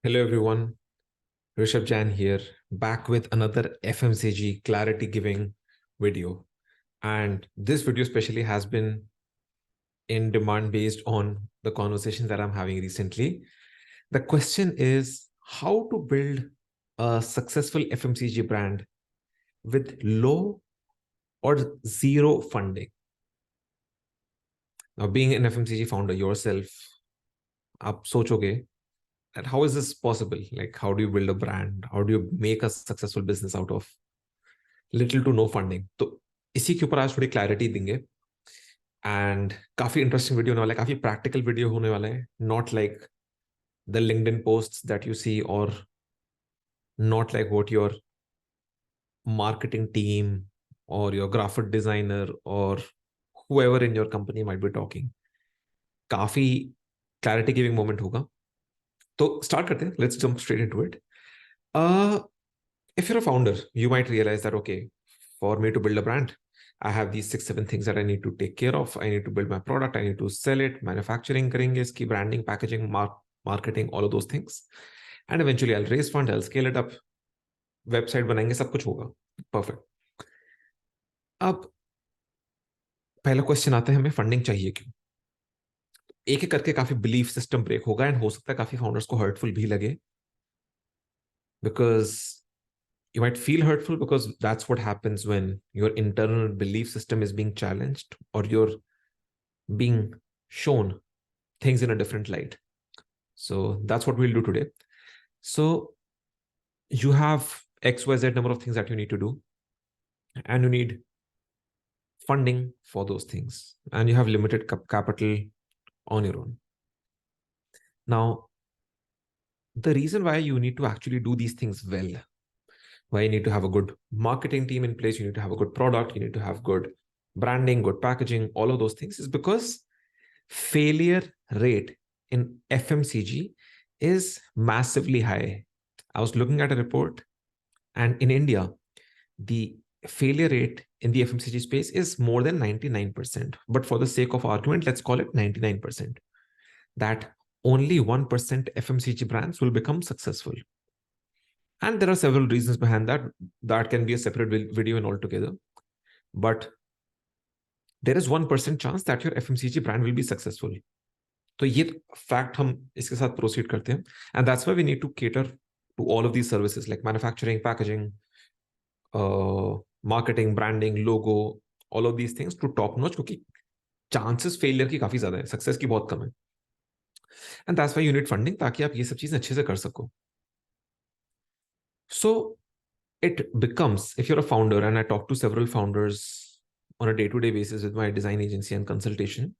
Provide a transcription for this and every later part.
Hello everyone, Rishabh Jain here, back with another FMCG clarity giving video. And this video especially has been in demand based on the conversations that I'm having recently. The question is how to build a successful FMCG brand with low or zero funding. Now, being an FMCG founder yourself, आप सोचोगे that how is this possible? Like, how do you build a brand? How do you make a successful business out of little to no funding? तो इसी के ऊपर आज थोड़ी clarity देंगे and काफी इंटरेस्टिंग वीडियो होने वाला है, काफी प्रैक्टिकल वीडियो होने वाला है, not like the LinkedIn posts that you see और not like what your marketing team or your graphic designer or whoever in your company might be talking. काफी क्लैरिटी गिविंग मोमेंट होगा, तो start करते हैं. Let's jump straight into it. If you're a founder, you might realize that, okay, for me to build a brand, I have these 6-7 things that I need to take care of. I need to build my product. I need to sell it, manufacturing करेंगे इसकी, branding, packaging, marketing, all of those things. And eventually I'll raise fund, I'll scale it up, website बनाएंगे, सब कुछ होगा. Perfect. अब पहला question आता है, हमें फंडिंग चाहिए क्यों? एक एक करके काफी बिलीफ सिस्टम ब्रेक होगा एंड हो सकता है काफी फाउंडर्स को हर्टफुल भी लगे, because you might feel hurtful because that's what happens when your internal belief system is being challenged or you're being shown things in a different light. So that's what we'll do today. So you have XYZ number of things that you need to do, and you need funding for those things, and you have limited capital on your own. Now, the reason why you need to actually do these things well, why you need to have a good marketing team in place, you need to have a good product, you need to have good branding, good packaging, all of those things, is because failure rate in FMCG is massively high. I was looking at a report, and in India, the failure rate in the FMCG space is more than 99%. But for the sake of argument, let's call it 99%. That only 1% FMCG brands will become successful. And there are several reasons behind that. That can be a separate video and altogether. But there is 1% chance that your FMCG brand will be successful. तो ये fact हम इसके साथ proceed करते हैं. And that's why we need to cater to all of these services like manufacturing, packaging, marketing, branding, logo, all of these things to top notch, क्योंकि chances failure की काफी ज्यादा है, success की बहुत कम है. And that's why you need funding, ताकि आप ये सब चीजें अच्छे से कर सको. So it becomes, if you're a founder, and I talk to several founders on a day-to-day basis with my design agency and consultation,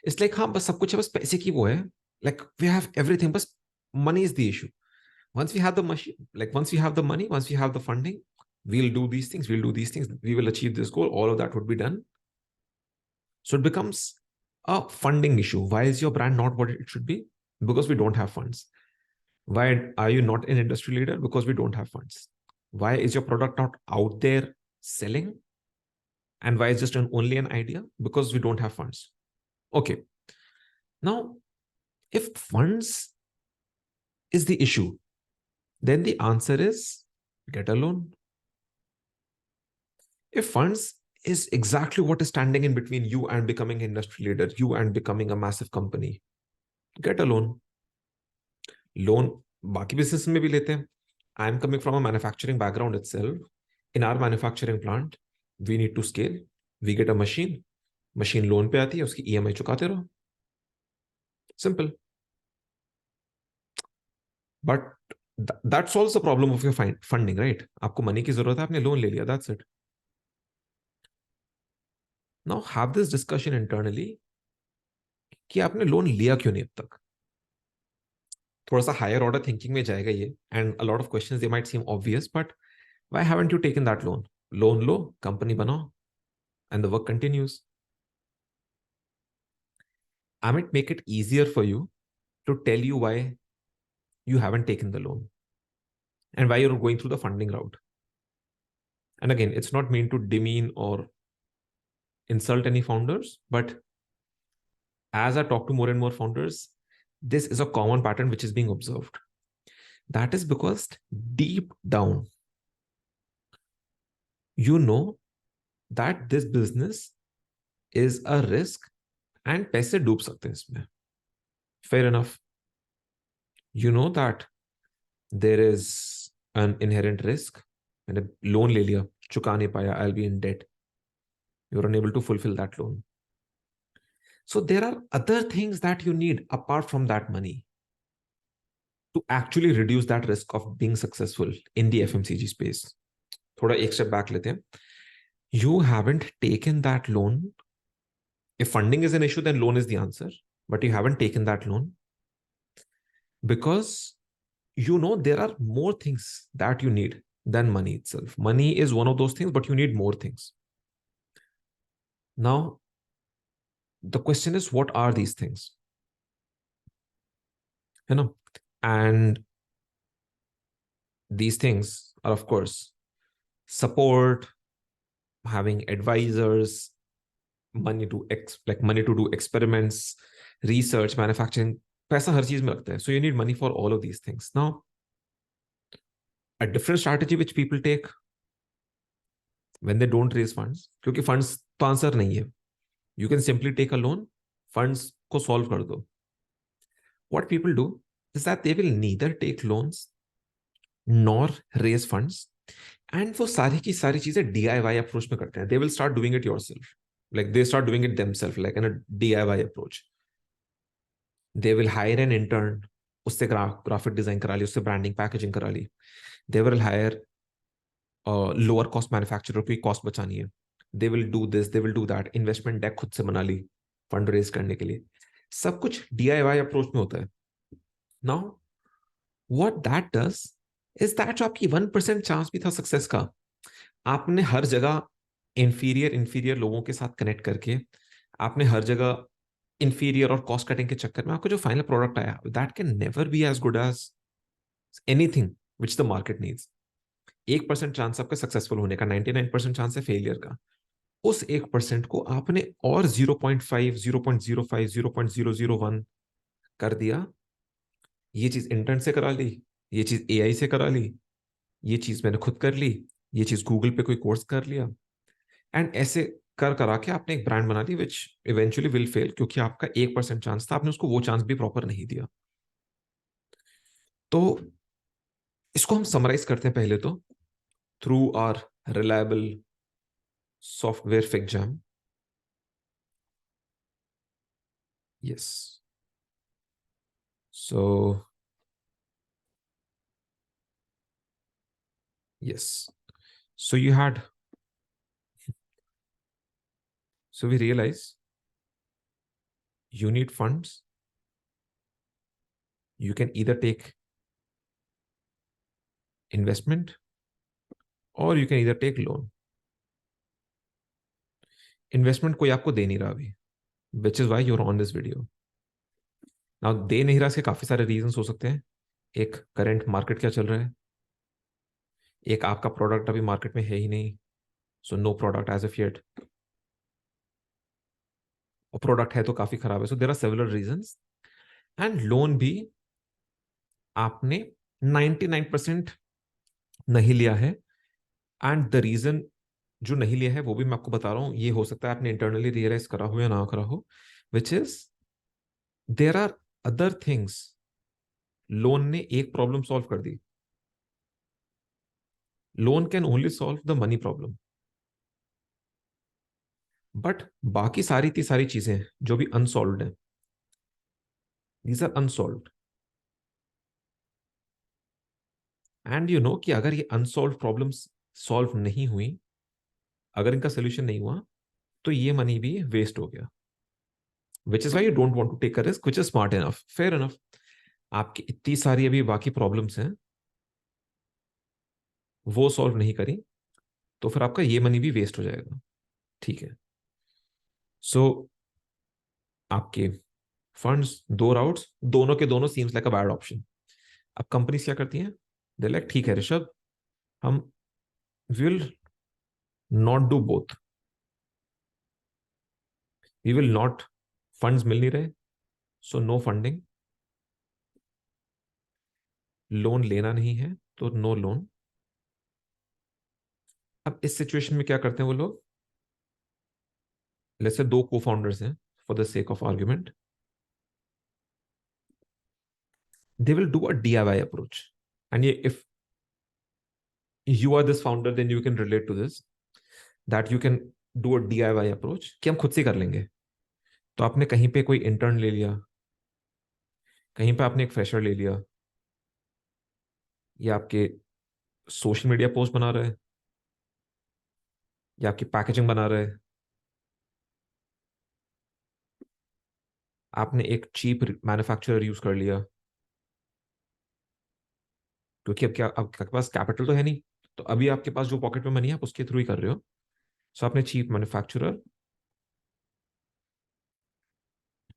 it's like, हाँ बस सब कुछ है, बस पैसे की वो है, like we have everything, बस money is the issue. Once we have the machine, like once we have the money, once we have the funding, we'll do these things, we will achieve this goal, all of that would be done. So it becomes a funding issue. Why is your brand not what it should be? Because we don't have funds. Why are you not an industry leader? Because we don't have funds. Why is your product not out there selling? And why is just only an idea? Because we don't have funds. Okay. Now, if funds is the issue, then the answer is get a loan. If funds is exactly what is standing in between you and becoming an industry leader, you and becoming a massive company, get a loan. Loan, बाकी business में भी लेते हैं. I am coming from a manufacturing background itself. In our manufacturing plant, we need to scale. We get a machine. Machine loan पे आती है, उसकी EMI चुकाते रहो. Simple. But that solves the problem of your funding, right? आपको money की जरूरत है, आपने loan ले लिया, that's it. Now have this discussion internally कि आपने loan लिया क्यों नहीं अब तक. थोड़ा सा higher order thinking में जाएगा ये, and a lot of questions they might seem obvious, but why haven't you taken that loan? Loan low, company बनाओ, and the work continues. I might make it easier for you to tell you why you haven't taken the loan and why you're going through the funding route. And again, it's not meant to demean or insult any founders, but as I talk to more and more founders, this is a common pattern which is being observed. That is because deep down, you know that this business is a risk and पैसे डूब सकते हैं इसमें. Fair enough. You know that there is an inherent risk. मैंने loan ले लिया, चुका नहीं पाया, I'll be in debt. You're unable to fulfill that loan. So there are other things that you need apart from that money to actually reduce that risk of being successful in the FMCG space. थोड़ा एक step back लेते हैं. You haven't taken that loan. If funding is an issue, then loan is the answer. But you haven't taken that loan because you know there are more things that you need than money itself. Money is one of those things, but you need more things. Now, the question is, what are these things? You know, and these things are, of course, support, having advisors, money to money to do experiments, research, manufacturing. पैसा हर चीज में लगता है. So you need money for all of these things. Now, a different strategy which people take when they don't raise funds, क्योंकि funds तो answer नहीं है. You can simply take a loan, funds को solve कर दो. What people do is that they will neither take loans nor raise funds, and वो सारी की सारी चीजें DIY approach में करते हैं. They will start doing it yourself. Like they start doing it themselves, like in a DIY approach. They will hire an intern, उससे graphic design करा ली, उससे branding packaging करा ली. They will hire lower cost manufacturer को cost बचानी है. They will do this, they will do that. Investment deck खुद से बना ली फंड रेज करने के लिए. सब कुछ DIY अप्रोच में होता है. Now what that does is that जो आपकी 1% चांस भी था सक्सेस का, आपने हर जगह इंफीरियर लोगों के साथ कनेक्ट करके, आपने हर जगह इंफीरियर और कॉस्ट कटिंग के चक्कर में आपको जो फाइनल प्रोडक्ट आया, that can never be as good as anything which the market needs. 1% chance आपका सक्सेसफुल होने का, 99% चांस है फेलियर का. उस 1% को आपने और 0.5, 0.05, 0.001 कर दिया. ये चीज इंटर्न से करा ली, ये चीज AI से करा ली, ये चीज मैंने खुद कर ली, ये चीज गूगल पे कोई कोर्स कर लिया, एंड ऐसे कर करा के आपने एक ब्रांड बना ली विच इवेंचुअली विल फेल, क्योंकि आपका 1% चांस था, आपने उसको वो चांस भी प्रॉपर नहीं दिया. तो इसको हम समराइज करते हैं पहले तो through our reliable software fig jam. Yes. So, yes. So we realize you need funds. You can either take investment or you can either take loan. Investment कोई आपको दे नहीं रहा अभी, which is why you're on this video. Now दे नहीं रहा, इसके काफी सारे reasons हो सकते हैं. एक current market क्या चल रहा है, एक आपका product अभी market में है ही नहीं, so no product as of yet. और product है तो काफी खराब है. So there are several reasons. And loan भी आपने 99% नहीं लिया है, एंड द रीजन जो नहीं लिया है वो भी मैं आपको बता रहा हूं. ये हो सकता है आपने इंटरनली रियलाइज करा हो या ना करा हो, which is there are other things. Loan ने एक प्रॉब्लम सॉल्व कर दी. Loan can only solve the money problem, but बाकी सारी चीजें जो भी अनसॉल्व्ड है, these are unsolved. And you know कि अगर ये अनसॉल्व प्रॉब्लम्स सॉल्व नहीं हुई, अगर इनका सोल्यूशन नहीं हुआ, तो ये मनी भी वेस्ट हो गया. Which is why you don't want to take a risk which is smart enough. Fair enough. आपकी इतनी सारी अभी बाकी प्रॉब्लम्स हैं, वो सॉल्व नहीं करी, तो फिर आपका ये मनी भी वेस्ट हो जाएगा. ठीक है. सो आपके फंड्स, दो राउट्स, दोनों के दोनों seems like a bad option. अब कंपनीज क्या करती हैं, दे लाइक ठीक है ऋषभ, हम will not do both. We will not, funds मिल नहीं रहे, सो नो फंडिंग. लोन लेना नहीं है तो नो लोन। अब इस सिचुएशन में क्या करते हैं वो लोग, लेट्स से दो को फाउंडर्स हैं, for the sake of argument, they will do a DIY approach. And if you are this founder, then you can relate to this, that you can do a DIY approach कि हम खुद से कर लेंगे। तो आपने कहीं पे कोई इंटर्न ले लिया, कहीं पे आपने एक फ्रेशर ले लिया, या आपके सोशल मीडिया पोस्ट बना रहे हैं, या आपकी पैकेजिंग बना रहे हैं, आपने एक चीप मैन्युफैक्चरर यूज कर लिया, क्योंकि अब क्या, अब आपके पास कैपिटल तो है नहीं, तो अभी आपके पास जो पॉकेट में मनी है आप उसके थ्रू ही कर रहे हो। सो आपने चीप मैन्युफैक्चरर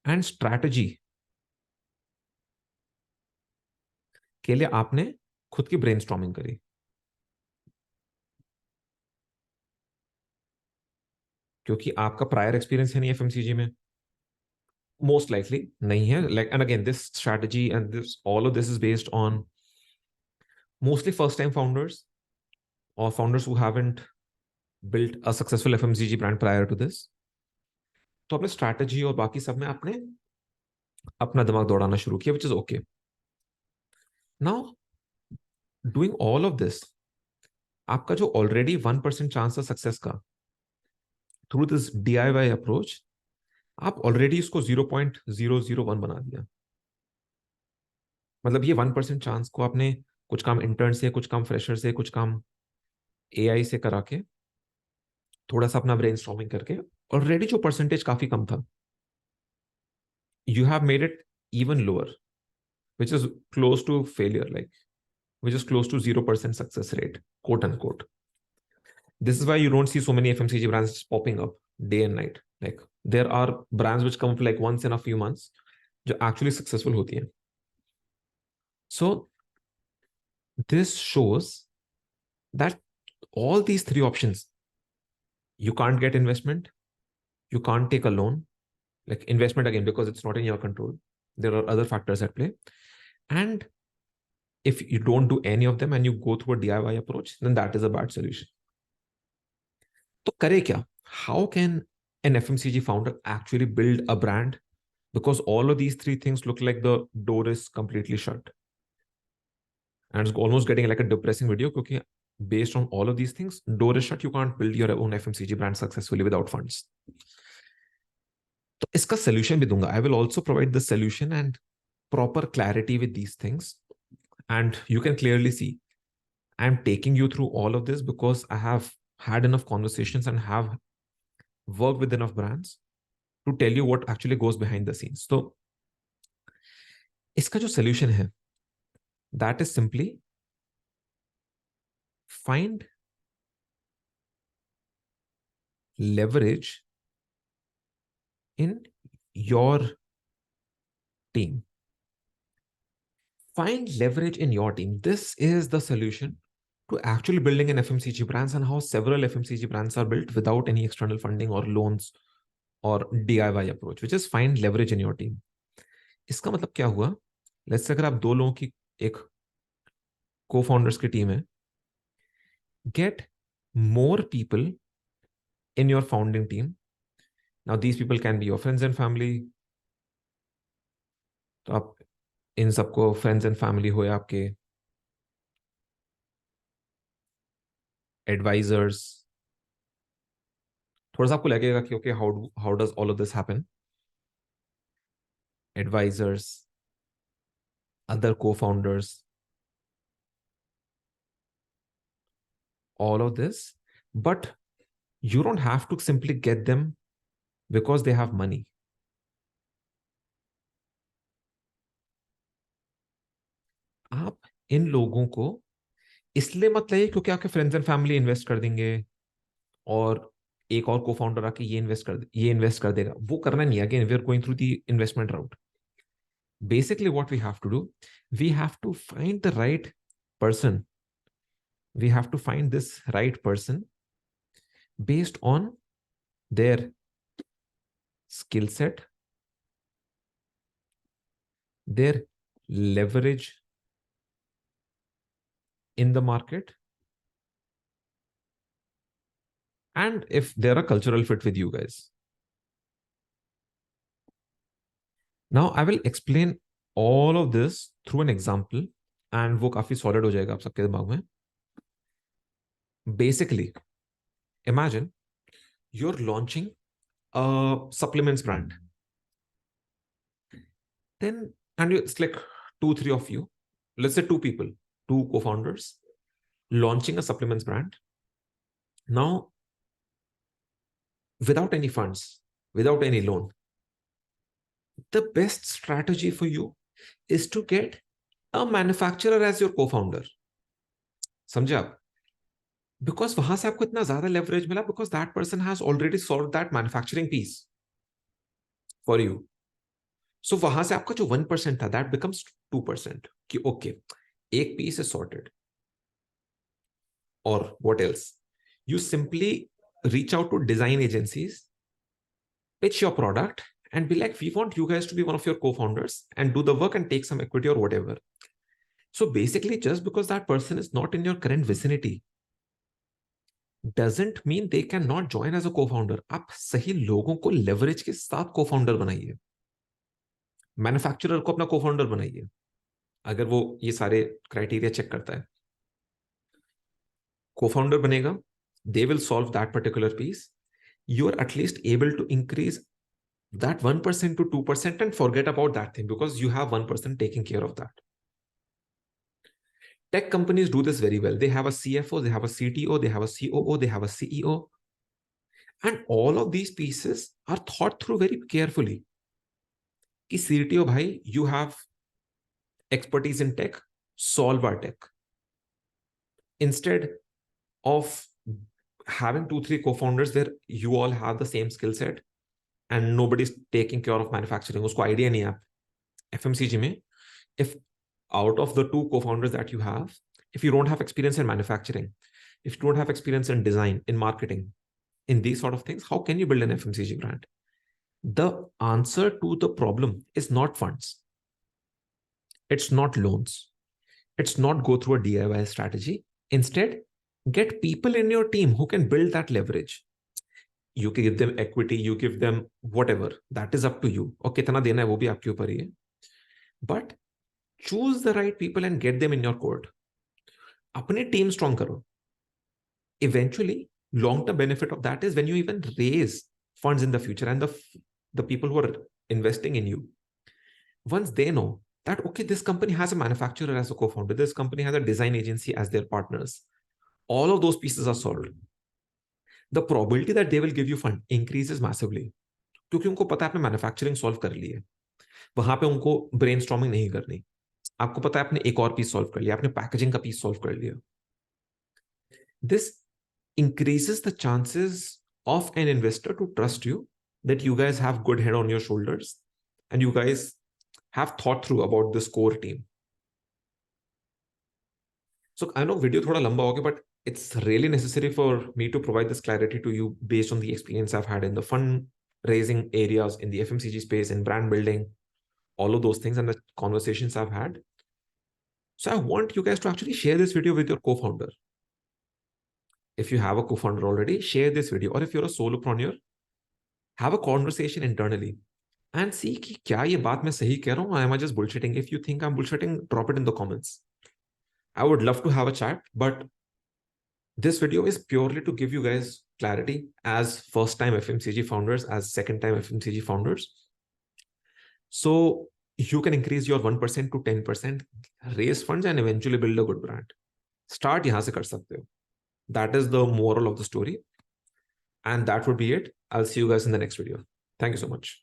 एंड स्ट्रैटेजी के लिए आपने खुद की ब्रेनस्टॉर्मिंग करी, क्योंकि आपका प्रायर एक्सपीरियंस है नहीं एफएमसीजी में, मोस्ट लाइकली नहीं है। Like and again this strategy and this all of this is based on mostly first time founders or founders who haven't built a successful FMCG brand prior to this। तो अपने strategy और बाकी सब में आपने अपना दिमाग दौड़ाना शुरू किया, which is okay. Now doing all of this, आपका जो ऑलरेडी 1% चांस है सक्सेस का थ्रू दिस DIY अप्रोच, आप ऑलरेडी इसको 0.001 बना दिया। मतलब ये 1% चांस को आपने कुछ काम इंटर्न से, कुछ काम फ्रेशर से, कुछ काम AI से करा के, थोड़ा सा अपना ब्रेन स्टॉर्मिंग करके, ऑलरेडी जो परसेंटेज काफी कम था, you have made it even lower, which is close to failure, like which is close to 0% success rate, quote unquote. This is why you don't see so many FMCG brands popping up day and night. Like there are brands which come up like once in a few months, जो actually successful होती हैं. So this shows that all these three options, you can't get investment, you can't take a loan, like investment again, because it's not in your control. There are other factors at play. And if you don't do any of them and you go through a DIY approach, then that is a bad solution. तो करे क्या? How can an FMCG founder actually build a brand? Because all of these three things look like the door is completely shut. And it's almost getting like a depressing video because based on all of these things, door is shut, you can't build your own FMCG brand successfully without funds. तो इसका solution भी दूंगा. I will also provide the solution and proper clarity with these things. And you can clearly see I'm taking you through all of this because I have had enough conversations and have worked with enough brands to tell you what actually goes behind the scenes. So इसका जो solution है, that is simply find leverage in your team. Find leverage in your team. This is the solution to actually building an FMCG brands, and how several FMCG brands are built without any external funding or loans or DIY approach, which is find leverage in your team. इसका मतलब क्या हुआ? Let's say अगर आप दो लोगों की एक co-founders की टीम है, get more people in your founding team. Now these people can be your friends and family. तो आप इन सबको फ्रेंड्स एंड फैमिली हो, या आपके एडवाइजर्स, थोड़ा सा आपको लगेगा कि okay how does all of this happen, advisors, other co-founders, all of this, but you don't have to simply get them because they have money. आप इन लोगों को इसलिए मत लाइए क्योंकि आपके फ्रेंड्स एंड फैमिली इन्वेस्ट कर देंगे और एक और co-founder आके ये इन्वेस्ट कर देगा, वो करना नहीं है। Again we are going through the investment route. Basically what we have to do, we have to find the right person. We have to find this right person based on their skill set, their leverage in the market, and if they're a cultural fit with you guys. Now I will explain all of this through an example, and वो काफी solid हो जाएगा आप सबके दिमाग में. Basically, imagine you're launching a supplements brand. Then, and it's like 2-3 of you, let's say 2 people, 2 co-founders, launching a supplements brand. Now, without any funds, without any loan, the best strategy for you is to get a manufacturer as your co-founder. समझे आप? Because वहां से आपको इतना ज्यादा leverage मिला, because that person has already solved that manufacturing piece for you. So वहां से आपका जो 1% था, that becomes 2%. कि okay, एक piece is sorted. Or what else? You simply reach out to design agencies, pitch your product, and be like, we want you guys to be one of your co-founders and do the work and take some equity or whatever. So basically, just because that person is not in your current vicinity doesn't mean they cannot join as a co-founder. आप सही लोगों को leverage के साथ co-founder बनाइए. Manufacturer को अपना co-founder बनाइए. अगर वो ये सारे criteria check करता है. Co-founder बनेगा. They will solve that particular piece. You are at least able to increase that 1% to 2% and forget about that thing because you have one person taking care of that. Tech companies do this very well. They have a CFO, they have a CTO, they have a COO, they have a CEO. And all of these pieces are thought through very carefully. Ki CTO bhai, you have expertise in tech, solve our tech. Instead of having 2-3 co-founders where you all have the same skill set and nobody's taking care of manufacturing, usko idea nahi hai. FMCG mein, if out of the 2 co-founders that you have, if you don't have experience in manufacturing, if you don't have experience in design, in marketing, in these sort of things, how can you build an FMCG brand? The answer to the problem is not funds. It's not loans. It's not go through a DIY strategy. Instead, get people in your team who can build that leverage. You can give them equity, you give them whatever. That is up to you. और कितना देना है वो भी आपके ऊपर ही है. But choose the right people and get them in your court. अपनी team strong करो. Eventually, long-term benefit of that is when you even raise funds in the future and the people who are investing in you, once they know that, okay, this company has a manufacturer as a co-founder, this company has a design agency as their partners, all of those pieces are solved. The probability that they will give you fund increases massively. क्योंकि उनको पता है आपने manufacturing solve कर ली है, वहां पे उनको ब्रेनस्टॉर्मिंग नहीं करनी. आपको पता है आपने एक और पीस सॉल्व कर लिया, आपने पैकेजिंग का पीस सॉल्व कर लिया. This increases the chances of an investor to trust you, that you guys have good head on your shoulders and you guys have thought through about this core team. So I know video thoda lamba ho gaya, but it's really necessary for me to provide this clarity to you based on the experience I've had in the fundraising areas, in the FMCG space, in brand building, all of those things and the conversations I've had. So I want you guys to actually share this video with your co-founder. If you have a co-founder already, share this video. Or if you're a solopreneur, have a conversation internally and see कि क्या ये बात मैं सही कह रहा हूँ, am I just bullshitting? If you think I'm bullshitting, drop it in the comments. I would love to have a chat, but this video is purely to give you guys clarity as first-time FMCG founders, as second-time FMCG founders. So you can increase your 1% to 10%, raise funds and eventually build a good brand. Start यहाँ से कर सकते हो. That is the moral of the story. And that would be it. I'll see you guys in the next video. Thank you so much.